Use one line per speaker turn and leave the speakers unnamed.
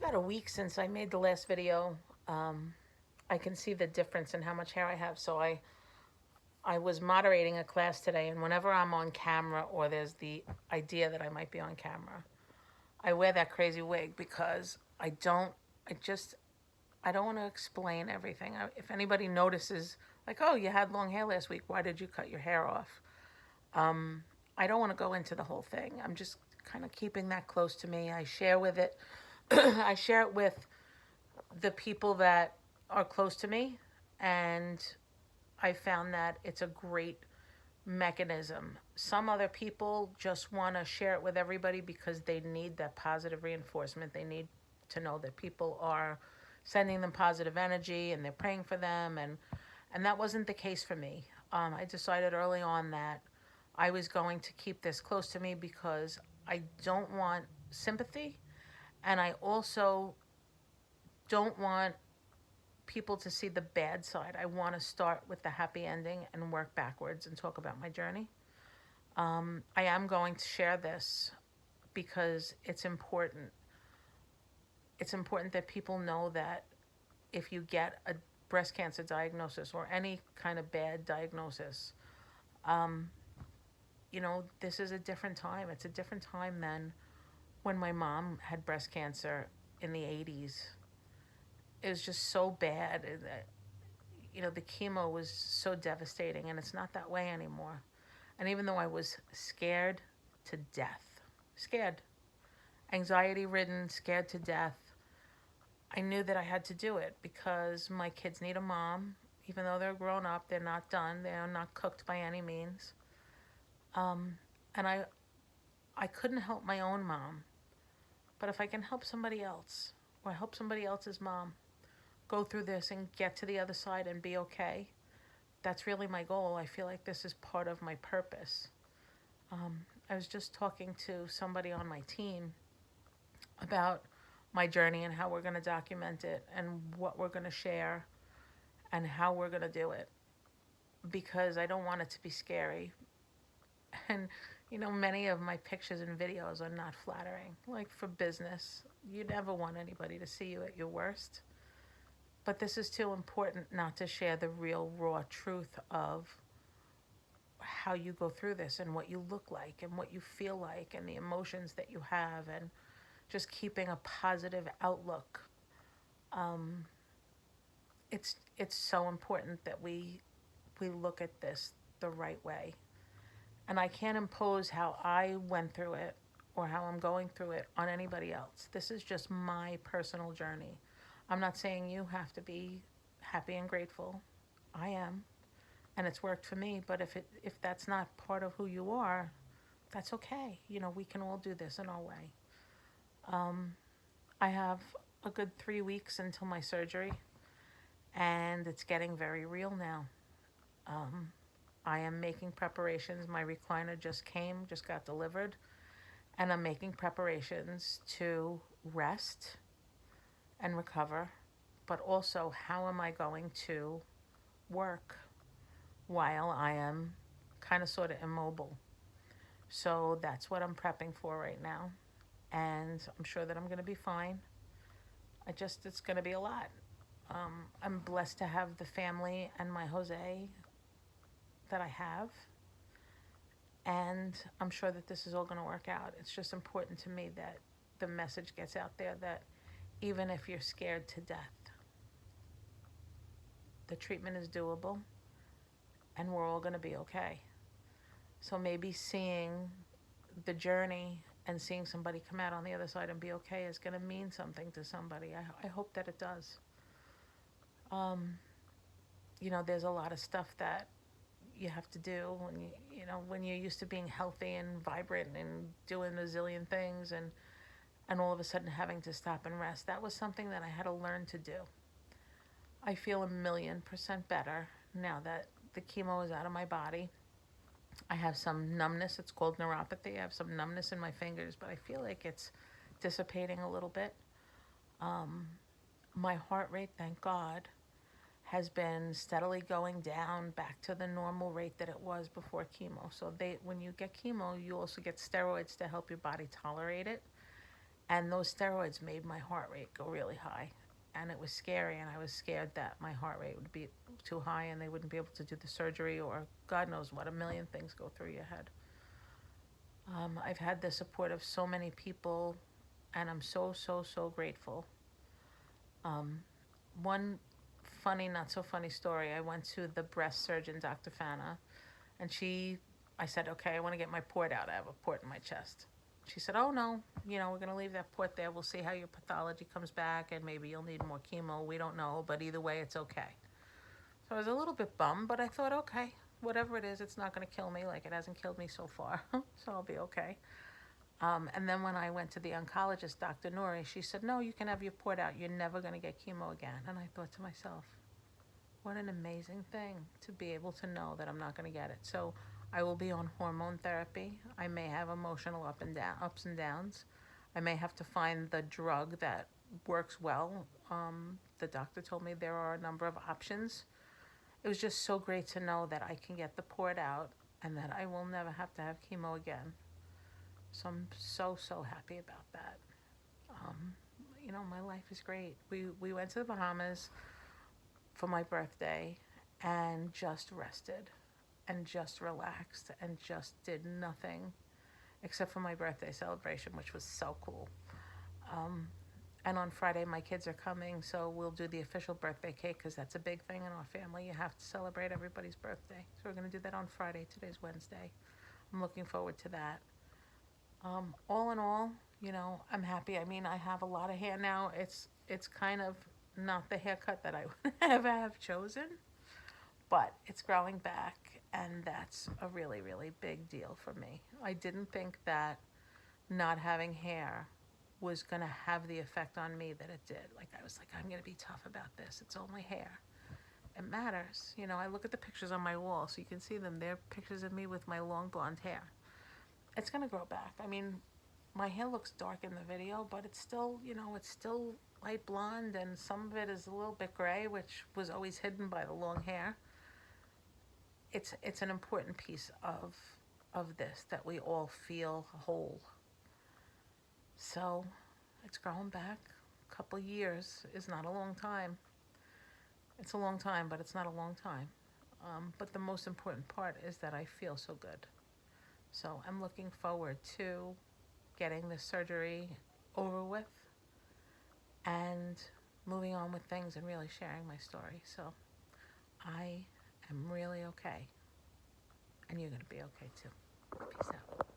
about a week since I made the last video. Um, I can see the difference in how much hair I have. So I was moderating a class today, and whenever I'm on camera or there's the idea that I might be on camera, I wear that crazy wig because I just, I don't want to explain everything. If anybody notices, like, oh, you had long hair last week, why did you cut your hair off? Um, I don't want to go into the whole thing. I'm just kind of keeping that close to me. I share with it. I share it with the people that are close to me, and I found that it's a great mechanism. Some other people just want to share it with everybody because they need that positive reinforcement. They need to know that people are sending them positive energy and they're praying for them, and that wasn't the case for me. I decided early on that I was going to keep this close to me because I don't want sympathy, and I also don't want people to see the bad side. I want to start with the happy ending and work backwards and talk about my journey. I am going to share this because it's important. It's important that people know that if you get a breast cancer diagnosis or any kind of bad diagnosis, um, this is a different time. It's a different time than when my mom had breast cancer in the 80s. It was just so bad. The chemo was so devastating, and it's not that way anymore. And even though I was scared to death, scared, anxiety ridden, scared to death, I knew that I had to do it because my kids need a mom. Even though they're grown up, they're not done. They're not cooked by any means. Um, and I couldn't help my own mom. But if I can help somebody else, or help somebody else's mom go through this and get to the other side and be okay, that's really my goal. I feel like this is part of my purpose. I was just talking to somebody on my team about my journey and how we're going to document it and what we're going to share and how we're going to do it because I don't want it to be scary. And, many of my pictures and videos are not flattering. Like for business, you never want anybody to see you at your worst. But this is too important not to share the real, raw truth of how you go through this and what you look like and what you feel like and the emotions that you have and just keeping a positive outlook. Um, it's so important that we look at this the right way. And I can't impose how I went through it or how I'm going through it on anybody else. This is just my personal journey. I'm not saying you have to be happy and grateful. I am, and it's worked for me, but if that's not part of who you are, that's okay. We can all do this in our way. Um, I have a good 3 weeks until my surgery, and it's getting very real now. Um, I am making preparations. My recliner just got delivered, and I'm making preparations to rest and recover. But also, how am I going to work while I am kind of sort of immobile? So that's what I'm prepping for right now. And I'm sure that I'm going to be fine. It's going to be a lot. I'm blessed to have the family and my Jose that I have. And I'm sure that this is all going to work out. It's just important to me that the message gets out there that even if you're scared to death, the treatment is doable and we're all going to be okay. So maybe seeing the journey and seeing somebody come out on the other side and be okay is going to mean something to somebody. I hope that it does. Um, there's a lot of stuff that you have to do when you're used to being healthy and vibrant and doing a zillion things and all of a sudden having to stop and rest. That was something that I had to learn to do. I feel 1,000,000% better now that the chemo is out of my body. I have some numbness. It's called neuropathy. I have some numbness in my fingers, but I feel like it's dissipating a little bit. Um, my heart rate, thank God, has been steadily going down back to the normal rate that it was before chemo. So when you get chemo, you also get steroids to help your body tolerate it. And those steroids made my heart rate go really high. And it was scary, and I was scared that my heart rate would be too high and they wouldn't be able to do the surgery, or God knows what, a million things go through your head. I've had the support of so many people, and I'm so, so, so grateful. One funny, not so funny story, I went to the breast surgeon, Dr. Fana, and I said, okay, I want to get my port out. I have a port in my chest. She said, oh no, we're going to leave that port there. We'll see how your pathology comes back, and maybe you'll need more chemo. We don't know, but either way, it's okay. So I was a little bit bummed, but I thought, okay, whatever it is, it's not going to kill me. Like, it hasn't killed me so far, so I'll be okay. And then when I went to the oncologist, Dr. Nouri, she said, no, you can have your port out. You're never going to get chemo again. And I thought to myself, what an amazing thing to be able to know that I'm not going to get it. So I will be on hormone therapy. I may have emotional ups and downs. I may have to find the drug that works well. The doctor told me there are a number of options. It was just so great to know that I can get the port out and that I will never have to have chemo again. So I'm so, so happy about that. Um, my life is great. We went to the Bahamas for my birthday and just rested and just relaxed and just did nothing except for my birthday celebration, which was so cool. Um, and on Friday, my kids are coming, so we'll do the official birthday cake because that's a big thing in our family. You have to celebrate everybody's birthday. So we're going to do that on Friday. Today's Wednesday. I'm looking forward to that. All in all, I'm happy. I mean, I have a lot of hair now. It's kind of not the haircut that I would have chosen, but it's growing back, and that's a really, really big deal for me. I didn't think that not having hair was going to have the effect on me that it did. Like, I was like, I'm going to be tough about this. It's only hair. It matters. I look at the pictures on my wall so you can see them. They're pictures of me with my long blonde hair. It's going to grow back. I mean, my hair looks dark in the video, but it's still, it's still light blonde, and some of it is a little bit gray, which was always hidden by the long hair. It's an important piece of this, that we all feel whole. So it's growing back. A couple years is not a long time. It's a long time, but it's not a long time. But the most important part is that I feel so good. So I'm looking forward to getting the surgery over with and moving on with things and really sharing my story. So I am really okay. And you're going to be okay too. Peace out.